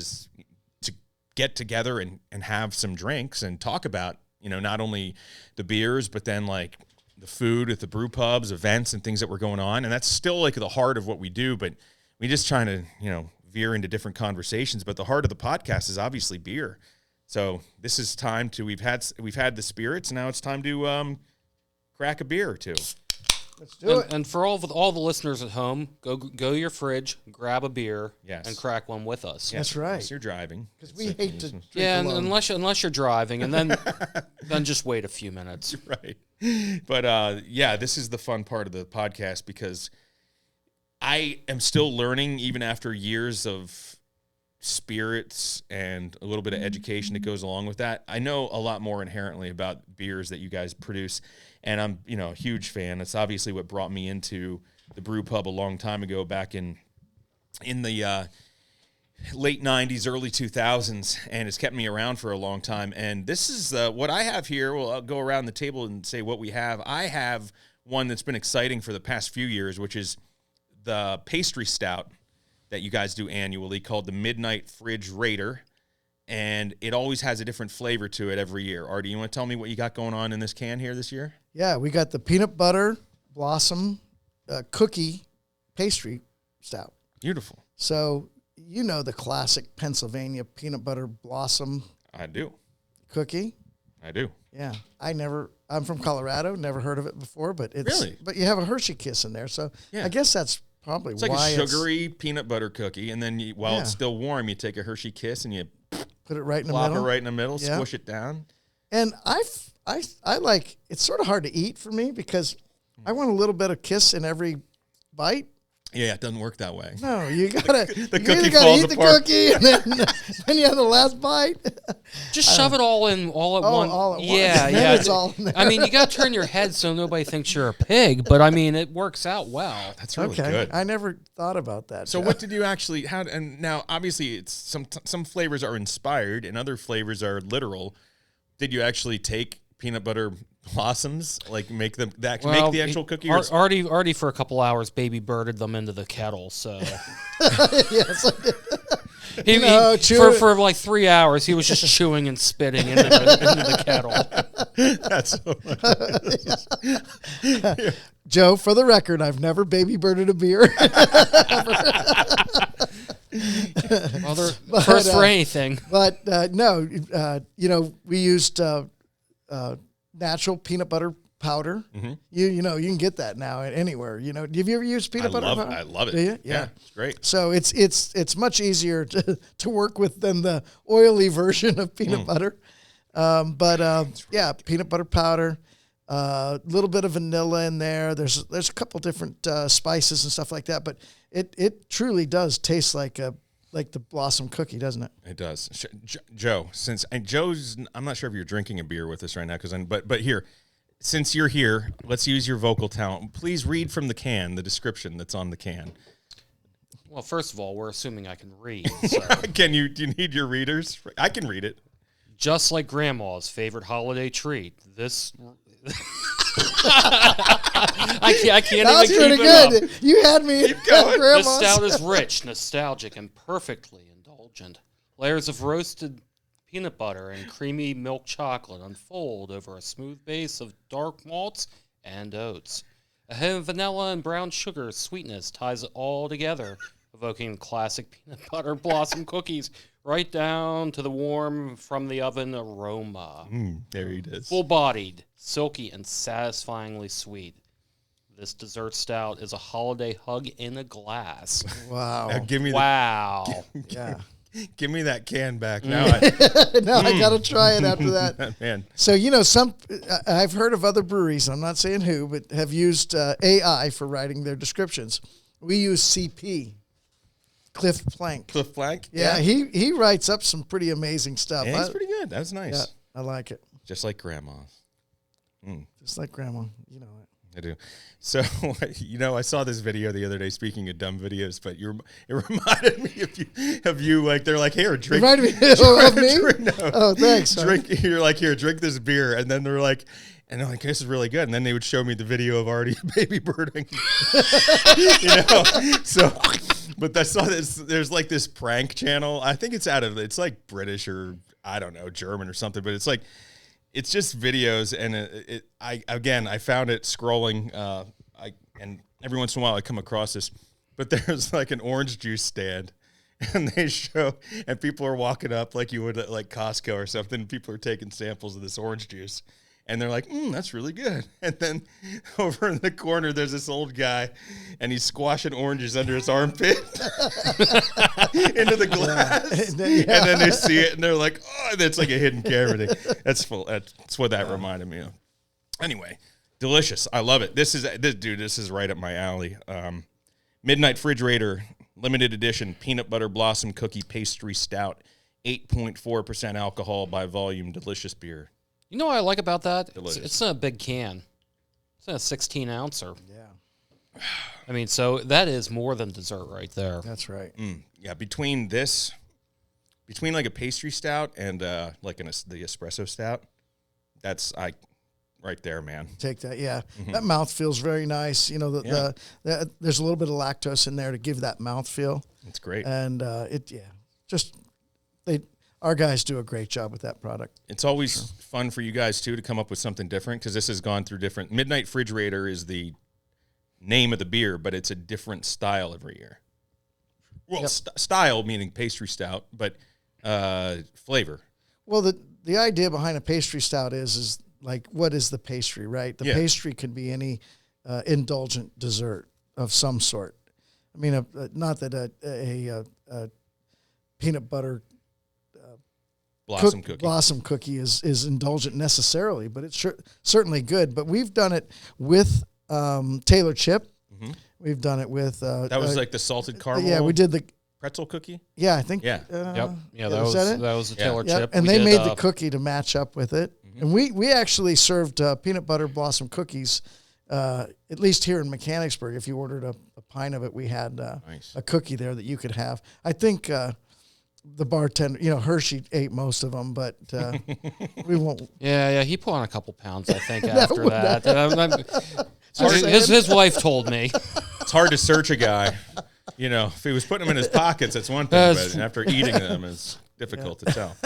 get together and have some drinks and talk about, not only the beers, but then like the food at the brew pubs, events and things that were going on. And that's still like the heart of what we do, but we just trying to, veer into different conversations. But the heart of the podcast is obviously beer. So this is time to, we've had the spirits. Now it's time to crack a beer or two. Let's do it. And for all the listeners at home, go to your fridge, grab a beer, Yes. and crack one with us. That's right. Unless you're driving. Because we hate to drink Yeah, alone. unless you're driving, and then just wait a few minutes. Right. But this is the fun part of the podcast, because I am still learning, even after years of spirits and a little bit of education that goes along with that. I know a lot more inherently about beers that you guys produce, and I'm, a huge fan. It's obviously what brought me into the brew pub a long time ago, back in the late 90s, early 2000s, and it's kept me around for a long time. And this is what I have here. Well, I'll go around the table and say what we have. I have one that's been exciting for the past few years, which is the pastry stout that you guys do annually, called the Midnight Fridge Raider. And it always has a different flavor to it every year. Artie, you want to tell me what you got going on in this can here this year? Yeah, we got the peanut butter blossom cookie pastry stout. Beautiful. So you know the classic Pennsylvania peanut butter blossom I do. cookie. I do. Yeah, I'm from Colorado. Never heard of it before, but it's Really? But you have a Hershey Kiss in there, so Yeah. I guess that's probably It's like why a sugary peanut butter cookie, and then while it's still warm, you take a Hershey Kiss and you put it right in the plop it middle. right in the middle, Yeah. squish it down. And I like it's sort of hard to eat for me because I want a little bit of kiss in every bite. Yeah, it doesn't work that way. No, you gotta The you cookie either gotta falls eat apart. the cookie and then you have the last bite. Just shove it all in all at once. All at once. Yeah, Then yeah. it's all in there. I mean, you got to turn your head so nobody thinks you're a pig, but I mean, it works out well. That's really Okay, good. I never thought about that. So Joe. what did you actually and now obviously it's some flavors are inspired and other flavors are literal. Did you actually take peanut butter blossoms, like make them make the actual cookie? Or Artie for a couple hours baby birded them into the kettle, so yes, for like 3 hours he was just chewing and spitting into the kettle. that's so Joe, for the record, I've never baby birded a beer. Well, they're first for anything. But no, we used natural peanut butter powder. Mm-hmm. You can get that now anywhere. Have you ever used peanut butter powder? I love it. Do you? Yeah, it's great. So it's much easier to work with than the oily version of peanut butter. Peanut butter powder, a little bit of vanilla in there. There's a couple different spices and stuff like that, but it truly does taste like the blossom cookie, doesn't it? It does. Joe, I'm not sure if you're drinking a beer with us right now, but here, since you're here, let's use your vocal talent. Please read from the can, the description that's on the can. Well, first of all, we're assuming I can read. So. Do you need your readers? I can read it. Just like Grandma's favorite holiday treat, this. I can't That was even pretty keep it good. up. You had me. Keep going. This Grandma's. stout is rich, nostalgic, and perfectly indulgent. Layers of roasted peanut butter and creamy milk chocolate unfold over a smooth base of dark malts and oats. A hint of vanilla and brown sugar sweetness ties it all together, evoking classic peanut butter blossom cookies right down to the warm from the oven aroma. There it is. Full-bodied, silky, and satisfyingly sweet. This dessert stout is a holiday hug in a glass. Wow. Now give me Wow. Yeah. give me that can back now. I got to try it after that. Man, So, I've heard of other breweries, I'm not saying who, but have used AI for writing their descriptions. We use CP, Cliff Plank. Cliff Plank. Yeah, he writes up some pretty amazing stuff. Yeah, he's pretty good. That was nice. Yeah, I like it. Just like Grandma's. Just like Grandma, you know it. I do. So, I saw this video the other day, speaking of dumb videos, but it reminded me of you, like, they're like, here, drink. Reminded me of me? No. Oh, thanks. Drink, you're like, here, drink this beer. And then they're like, and I'm like, this is really good. And then they would show me the video of Artie baby birding. So, but I saw this, there's like this prank channel. I think it's it's like British or, I don't know, German or something, but it's like, it's just videos, and I found it scrolling, and every once in a while I come across this, but there's like an orange juice stand, and they show, and people are walking up like you would at like Costco or something, and people are taking samples of this orange juice, and they're like, that's really good. And then over in the corner, there's this old guy, and he's squashing oranges under his armpit into the glass. And then they see it, and they're like, oh, and it's like a hidden camera thing. That's what that reminded me of. Anyway, delicious. I love it. This is right up my alley. Midnight Refrigerator, limited edition, peanut butter blossom cookie pastry stout, 8.4% alcohol by volume, delicious beer. You know what I like about that? Delicious. It's in a big can. It's in a 16-ouncer. Yeah, I mean, so that is more than dessert right there. that's right. Yeah, between like a pastry stout and the espresso stout, that's right there, man. Take that, yeah. That mouth feels very nice. The there's a little bit of lactose in there to give that mouth feel. It's great. And our guys do a great job with that product. It's always fun for you guys too to come up with something different, because this has gone through different. Midnight Refrigerator is the name of the beer, but it's a different style every year. Well, style meaning pastry stout, but flavor. Well, the idea behind a pastry stout is like, what is the pastry, right? The pastry could be any indulgent dessert of some sort. I mean, not that a peanut butter blossom cookie is indulgent necessarily, but it's certainly good. But we've done it with Taylor chip. Mm-hmm. We've done it with that was like the salted caramel. Yeah, we did the pretzel cookie. Yeah, I think. Yep. Yeah, that was the Taylor chip. And they made the cookie to match up with it. Mm-hmm. And we actually served peanut butter blossom cookies. At least here in Mechanicsburg, if you ordered a pint of it, we had a cookie there that you could have. I think the bartender, Hershey ate most of them, but we won't. Yeah, he put on a couple pounds, I think, after that. His wife told me. It's hard to search a guy. If he was putting them in his pockets, it's one thing, but after eating them, it's difficult to tell.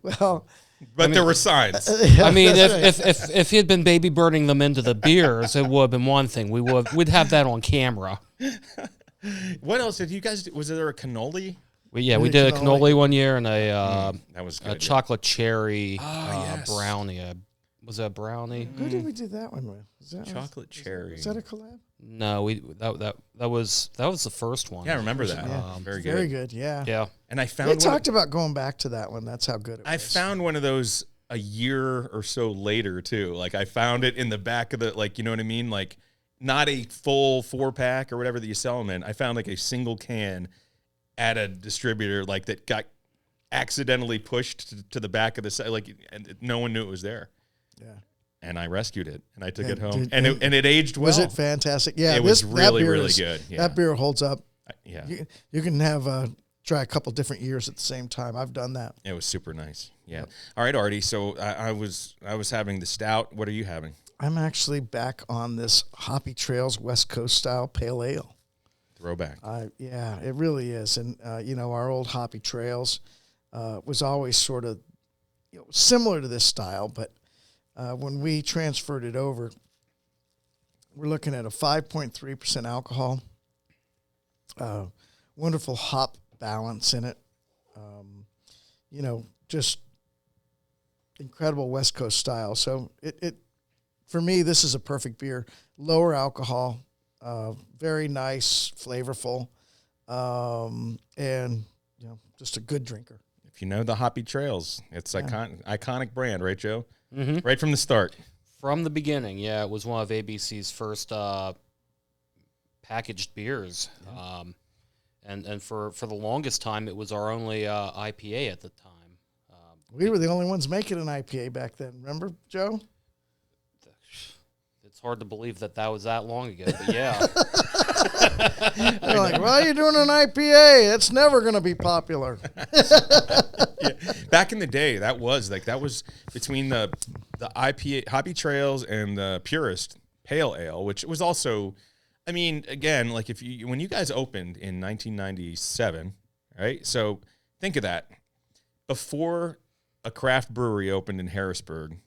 Well... But there were signs. I mean, if he had been baby birding them into the beers, it would have been one thing. We'd have that on camera. What else did you guys? Was there a cannoli? We did a cannoli one year and that was good, a chocolate cherry brownie. Was that brownie? Who did we do that one with? Chocolate cherry. Was that a collab? No, that was the first one. Yeah, I remember that. Very good. Very good. Yeah. Yeah. And I found they talked about going back to that one. That's how good it was. I found one of those a year or so later too. Like I found it in the back of the you know what I mean? Like not a full 4-pack or whatever that you sell them in. I found like a single can at a distributor that got accidentally pushed to the back of the site, and no one knew it was there. Yeah. And I rescued it, and I took it home, and it aged well. Was it fantastic? Yeah, it was really good. Yeah. That beer holds up. Yeah, you can have try a couple different years at the same time. I've done that. It was super nice. Yeah. Yep. All right, Artie. So I was having the stout. What are you having? I'm actually back on this Hoppy Trails West Coast style pale ale. Throwback. Yeah, it really is, and our old Hoppy Trails was always sort of similar to this style, but. When we transferred it over, we're looking at a 5.3% alcohol, wonderful hop balance in it, just incredible West Coast style. So it for me, this is a perfect beer. Lower alcohol, very nice, flavorful, and just a good drinker. If you know the Hoppy Trails, it's iconic brand, right, Joe? Mm-hmm. Right from the start. From the beginning, yeah. It was one of ABC's first packaged beers. Yeah. And for the longest time, it was our only IPA at the time. We were the only ones making an IPA back then. Remember, Joe? It's hard to believe that was that long ago, but yeah. They're like, well, you're doing an IPA. It's never going to be popular. Yeah. Back in the day, that was between the IPA, Hoppy Trails, and the Purist Pale Ale, which was also, I mean, again, when you guys opened in 1997, right? So think of that. Before a craft brewery opened in Harrisburg,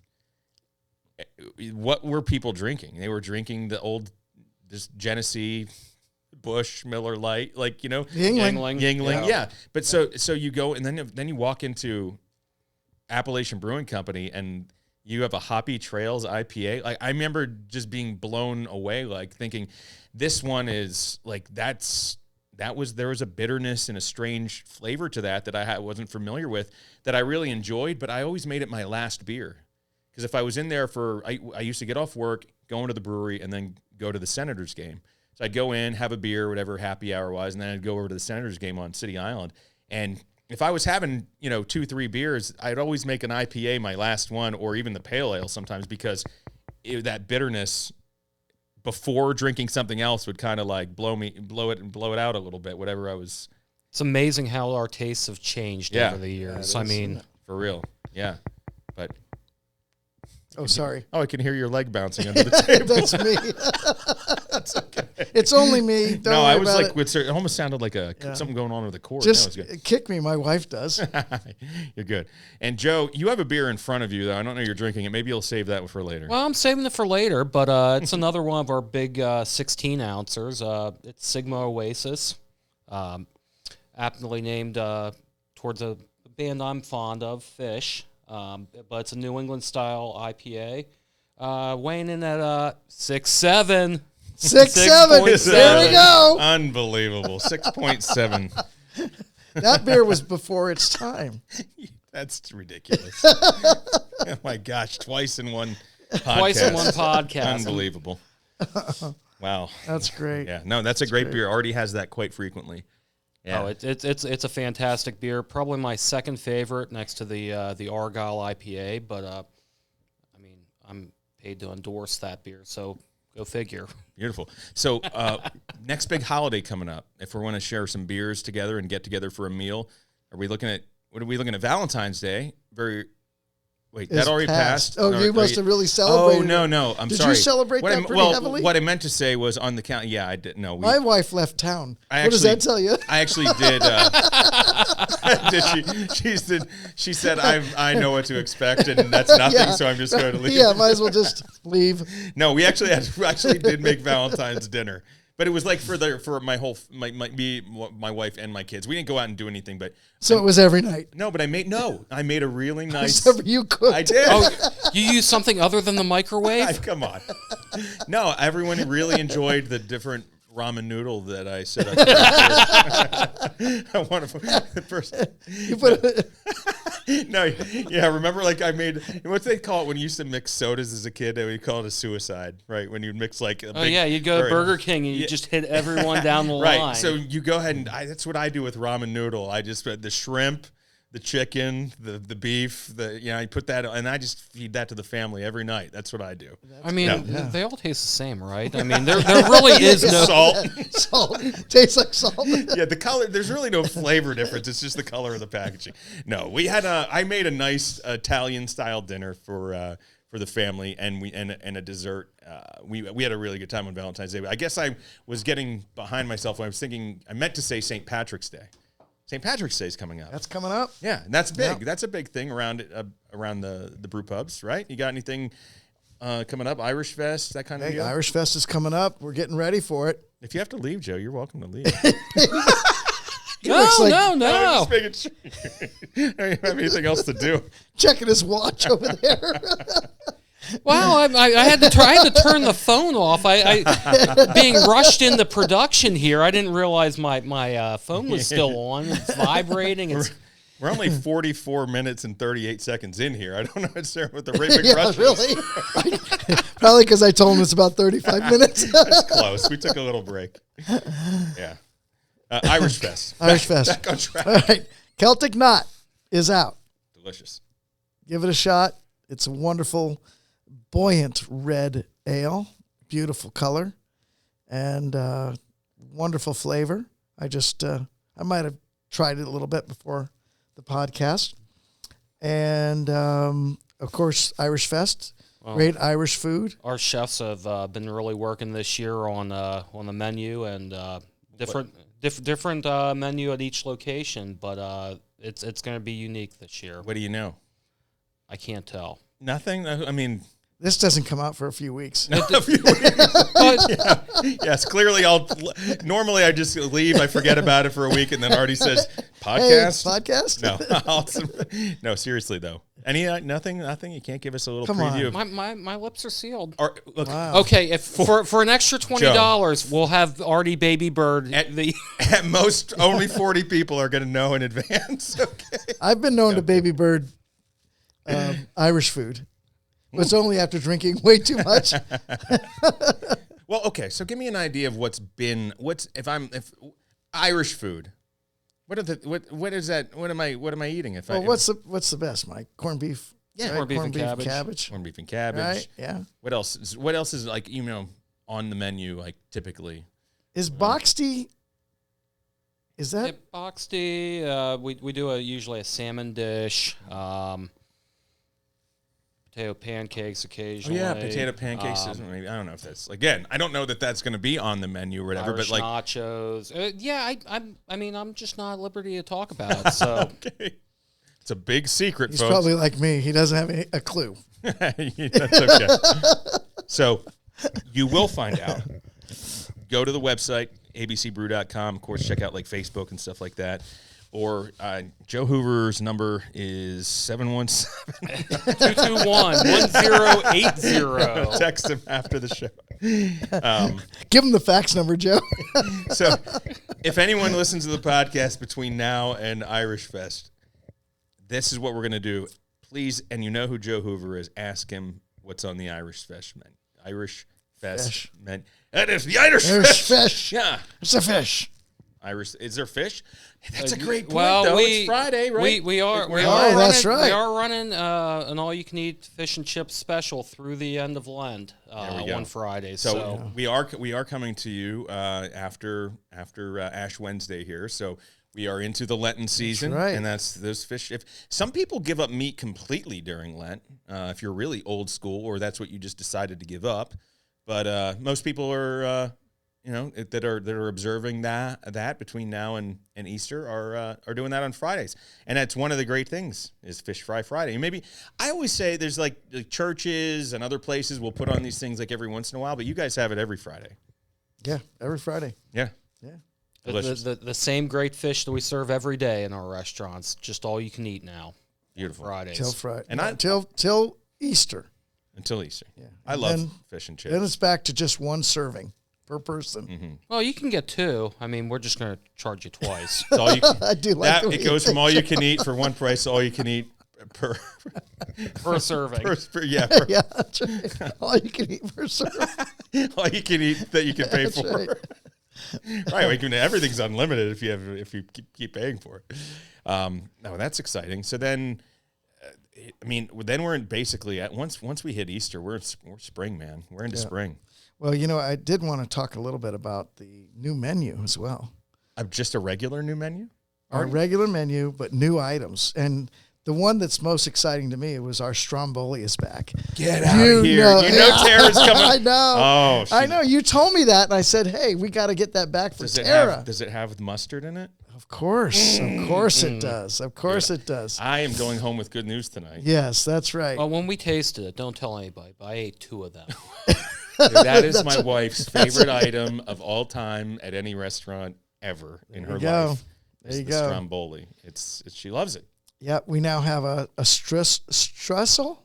what were people drinking? They were drinking the old, this Genesee, Bush, Miller Lite, Yingling. Yeah. But so you go, and then you walk into Appalachian Brewing Company, and you have a Hoppy Trails IPA. I remember just being blown away, thinking this one is there was a bitterness and a strange flavor to that I wasn't familiar with, that I really enjoyed, but I always made it my last beer. Because if I was in there I used to get off work, go into the brewery, and then go to the Senators game. So I'd go in, have a beer, whatever, happy hour-wise, and then I'd go over to the Senators game on City Island. And if I was having, 2-3 beers, I'd always make an IPA my last one, or even the pale ale sometimes, because that bitterness before drinking something else would kind of blow it out a little bit, whatever I was. It's amazing how our tastes have changed over the years. I mean, for real. Yeah. But oh, sorry. Oh, I can hear your leg bouncing under the table. That's me. It's only me. Don't No, worry I was about like, it almost sounded like something going on with the cord. Just No, it was good. kick me. My wife does. You're good. And Joe, you have a beer in front of you, though. I don't know you're drinking it. Maybe you'll save that for later. Well, I'm saving it for later, but it's another one of our big 16 ouncers. It's Sigma Oasis, aptly named towards a band I'm fond of, Fish. But it's a New England style IPA, weighing in at 6.7. 6.7. There we go. Unbelievable. 6.7. That beer was before its time. That's ridiculous. Oh my gosh, twice in one podcast. Twice in one podcast. Unbelievable. Wow. That's great. Yeah, no, that's a great beer. Artie has that quite frequently. Yeah. Oh, it's a fantastic beer. Probably my second favorite next to the Argyle IPA, but I mean, I'm paid to endorse that beer, so go figure. Beautiful. So next big holiday coming up, if we want to share some beers together and get together for a meal, what are we looking at? Valentine's Day. Wait, that already passed? Oh, you must have really celebrated. Oh, no. I'm sorry. Did you celebrate that pretty heavily? What I meant to say was on the count. Yeah, I did. No, my wife left town. What does that tell you? I actually did. Did she said, I know what to expect, and that's nothing, so I'm just going to leave. Yeah, might as well just leave. No, we actually did make Valentine's dinner. But it was like for my wife and my kids. We didn't go out and do anything, but it was every night. No, but I made a really nice. Whatever you cooked. I did. Oh, you used something other than the microwave? Come on. No, everyone really enjoyed the different ramen noodle that I set up. One of them first. You put Remember, like I made what they call it when you used to mix sodas as a kid? They would call it a suicide, right? When you mix like you'd go to Burger King and you just hit everyone down the right. line. So you go ahead and that's what I do with ramen noodle. I just the shrimp, the chicken, the beef, I put that, and I just feed that to the family every night. That's what I do. I mean, they all taste the same, right? I mean, there really is no salt. Tastes like salt. Yeah, the color. There's really no flavor difference. It's just the color of the packaging. No, I made a nice Italian style dinner for the family, and a dessert. We had a really good time on Valentine's Day. I guess I was getting behind myself when I was thinking. I meant to say St. Patrick's Day. St. Patrick's Day is coming up. That's coming up. Yeah, and that's big. Yeah. That's a big thing around the brew pubs, right? You got anything coming up? Irish Fest, that kind of deal? Irish Fest is coming up. We're getting ready for it. If you have to leave, Joe, you're welcome to leave. No. I'm just making sure. I don't have anything else to do. Checking his watch over there. Well, I had to turn the phone off. I being rushed into production here, I didn't realize my phone was still on. It's vibrating. We're only 44 minutes and 38 seconds in here. I don't know what's there with the great big rush. Really? Probably because I told him it's about 35 minutes. That's close. We took a little break. Yeah. Irish Fest. Back on track. All right. Celtic Knot is out. Delicious. Give it a shot. It's a wonderful, buoyant red ale. Beautiful color. And wonderful flavor. I might have tried it a little bit before the podcast. And, of course, Irish Fest. Great Irish food. Our chefs have been really working this year on the menu and different menu at each location, but it's going to be unique this year. What do you know? I can't tell. Nothing? I mean... This doesn't come out for a few weeks. A few weeks. Yes, clearly normally I just leave, I forget about it for a week, and then Artie says, podcast? Hey, podcast? No, seriously, though. Nothing? You can't give us a little Come preview? On. My lips are sealed. Look, wow. Okay, if for an extra $20, we'll have Artie Baby Bird. At most, only 40 people are going to know in advance. Okay. I've been known to Baby Bird Irish food. But it's only after drinking way too much. Well, okay, so give me an idea of what's Irish food. What is that? What am I eating? What's the best, Mike? Corned beef. Yeah, right? corned beef and cabbage. Corned beef and cabbage. Right? Yeah. What else is like, on the menu, like typically? Is boxed tea? Is that boxed tea? We do usually a salmon dish. potato pancakes Oh occasionally. yeah, potato pancakes. Maybe I don't know if that's again. I don't know that that's going to be on the menu or whatever. Irish but like nachos. I mean, I'm just not at liberty to talk about it. So okay. It's a big secret, He's folks. probably like me. He doesn't have a clue. That's okay. So you will find out. Go to the website, abcbrew.com. Of course, check out like Facebook and stuff like that. Or Joe Hoover's number is 717-221-1080. Text him after the show. Give him the fax number, Joe. So if anyone listens to the podcast between now and Irish Fest, this is what we're going to do. Please, and you know who Joe Hoover is, ask him what's on the Irish Fest menu. Irish Fest menu. That is the Irish fish. Yeah. It's a fish. Irish. Is there fish? That's a great point, well, though. It's Friday, right? We are that's right. We are running an all-you-can-eat fish and chips special through the end of Lent on Friday. So we are coming to you after Ash Wednesday here. So we are into the Lenten season, right. And that's those fish. If some people give up meat completely during Lent, if you're really old school, or that's what you just decided to give up, but most people are. That are observing that between now and Easter are doing that on Fridays, and that's one of the great things is Fish Fry Friday. And maybe I always say there's like churches and other places will put on these things like every once in a while, but you guys have it every Friday. Yeah, every Friday. Yeah, yeah. The same great fish that we serve every day in our restaurants, just all you can eat now. Beautiful Fridays till Friday, and till Easter. Until Easter. Yeah, I love fish and chips. Then it's back to just one serving per person. Mm-hmm. Well, you can get two. I mean, we're just going to charge you twice. It's all you can, I do like that. It goes from all you can eat for one price to all you can eat per serving. Yeah, that's right. All you can eat per serving. All you can eat that you can pay for. Right. Right, everything's unlimited if you keep paying for it. No, that's exciting. So then, then we're basically at once we hit Easter, we're spring, man. We're into spring. Well, I did want to talk a little bit about the new menu as well. Just a regular new menu? Our regular menu, but new items. And the one that's most exciting to me was our Stromboli is back. Get out of here. Tara's coming. I know. Oh, I know. You told me that, and I said, hey, we got to get that back for Tara. Does it have mustard in it? Of course. Of course it does. Of course it does. I am going home with good news tonight. Yes, that's right. Well, when we tasted it, don't tell anybody, but I ate 2 of them. Dude, that is my wife's favorite item of all time at any restaurant ever in her life. There you the go. Stromboli. She loves it. Yeah, we now have a streusel.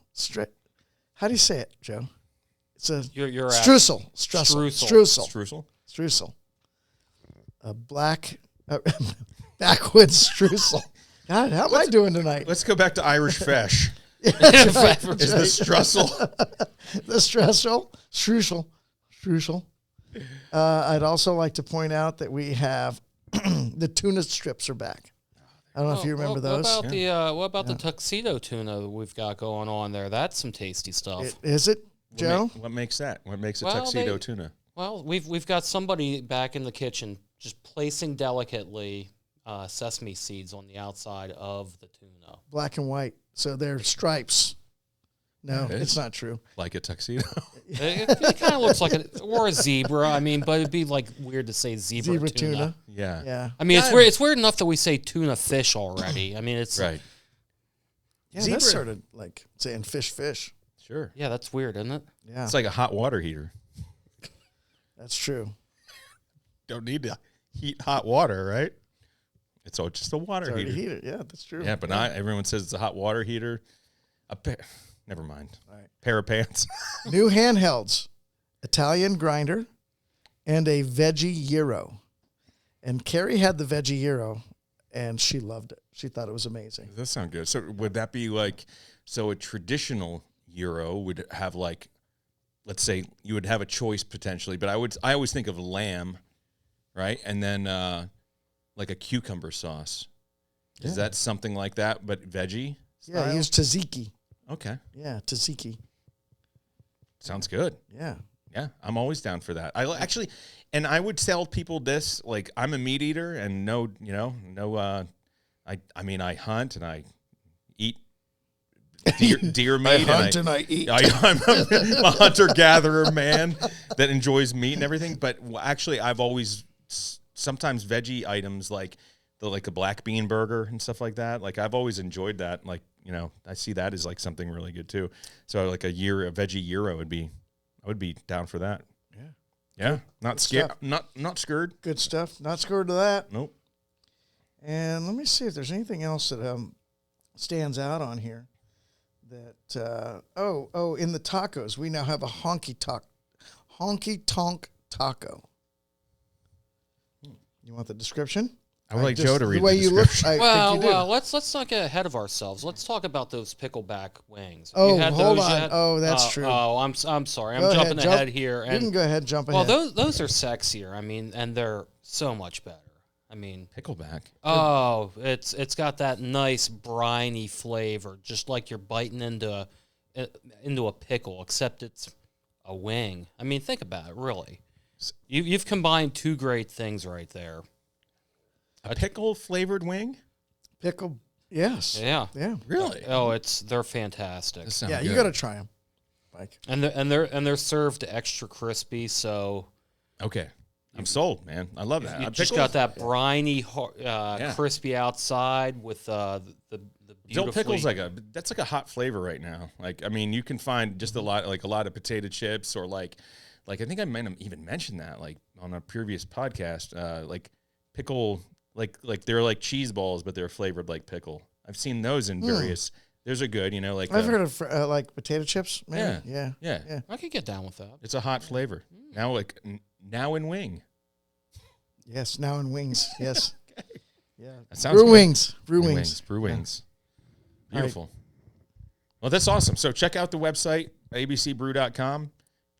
How do you say it, Joe? It's a You're streusel. Streusel. A black backwoods streusel. God, how am I doing tonight? Let's go back to Irish fish. Is the streusel? The streusel. I'd also like to point out that we have the tuna strips are back. I don't know if you remember those. What about the tuxedo tuna that we've got going on there? That's some tasty stuff. Is it, Joe? What makes that? What makes a tuxedo tuna? Well, we've got somebody back in the kitchen just placing delicately sesame seeds on the outside of the tuna. Black and white. So they're stripes. No, it's not true. Like a tuxedo? It kind of looks like or a zebra. I mean, but it'd be like weird to say zebra tuna. Yeah. I mean, it's weird enough that we say tuna fish already. I mean, it's right. Yeah, that's sort of like saying fish. Sure. Yeah, that's weird, isn't it? Yeah. It's like a hot water heater. That's true. Don't need to heat hot water, right? It's all just a water heater. Yeah, that's true. Yeah, but everyone says it's a hot water heater. Never mind. All right. Pair of pants. New handhelds, Italian grinder, and a veggie gyro. And Carrie had the veggie gyro, and she loved it. She thought it was amazing. That sounds good. So would that be like, a traditional gyro would have like, let's say you would have a choice potentially, but I always think of lamb, right? And then like a cucumber sauce. Is that something like that, but veggie style? Yeah, use tzatziki. Okay. Yeah, tzatziki. Sounds good. Yeah. Yeah, I'm always down for that. I would tell people this, like, I'm a meat eater and I hunt and I eat deer meat. I hunt and I eat. I'm a hunter-gatherer man that enjoys meat and everything. But actually, I've always sometimes veggie items like the black bean burger and stuff like that. Like I've always enjoyed that. Like I see that as like something really good too. So like a veggie gyro I would be down for that. Yeah. Not scared. Not scared. Good stuff. Not scared of that. Nope. And let me see if there's anything else that stands out on here. That in the tacos we now have a honky tonk taco. You want the description? I would like Joe to read the way the you look. description. Well, let's not get ahead of ourselves. Let's talk about those pickleback wings. Have Oh, you had hold those on. yet? Oh, that's true. Oh, I'm sorry. Go I'm ahead, jumping ahead here. You can go ahead and jump well, ahead. those are sexier. I mean, and they're so much better. I mean, Pickleback. Oh, it's got that nice briny flavor, just like you're biting into a pickle, except it's a wing. I mean, think about it. Really, you've combined two great things right there. A pickle flavored wing? Pickle, yes. Yeah. Really? Oh, they're fantastic. Yeah, you got to try them, Mike. And they're served extra crispy, so okay. I'm sold, man. I love that. You just got that briny, crispy outside with the Dill beautifully. pickle's that's like a hot flavor right now. Like, I mean, you can find just a lot of potato chips or like I think I might have even mentioned that like on a previous podcast, like pickle, like they're like cheese balls, but they're flavored like pickle. I've seen those in various. Those are good, like I've heard of like potato chips. Maybe. Yeah. I could get down with that. It's a hot flavor now in wing. Yes, now in wings. Yes. Okay. Yeah. That sounds Brew good. wings. Brew wings. Yeah. Beautiful. Well, that's awesome. So check out the website, abcbrew.com.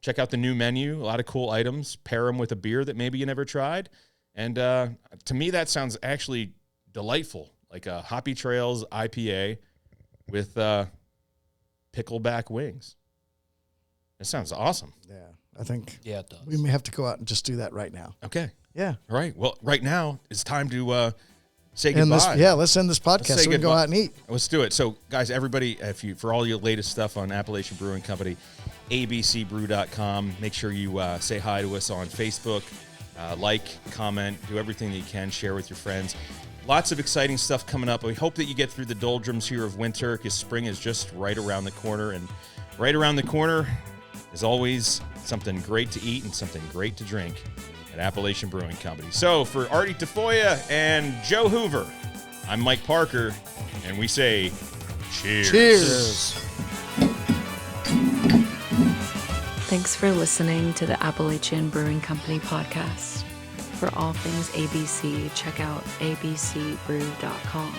Check out the new menu. A lot of cool items. Pair them with a beer that maybe you never tried. And to me, that sounds actually delightful. Like a Hoppy Trails IPA with pickleback wings. That sounds awesome. Yeah, I think it does. we may have to go out and just do that right now. Okay. Yeah. All right. Well, right now it's time to say goodbye. Let's end this podcast so we can go out and eat. Let's do it. So, guys, everybody, for all your latest stuff on Appalachian Brewing Company, abcbrew.com. Make sure you say hi to us on Facebook, like, comment, do everything that you can, share with your friends. Lots of exciting stuff coming up. We hope that you get through the doldrums here of winter because spring is just right around the corner. And right around the corner is always something great to eat and something great to drink at Appalachian Brewing Company. So for Artie Tafoya and Joe Hoover, I'm Mike Parker, and we say cheers. Cheers. Thanks for listening to the Appalachian Brewing Company Podcast. For all things ABC, check out abcbrew.com.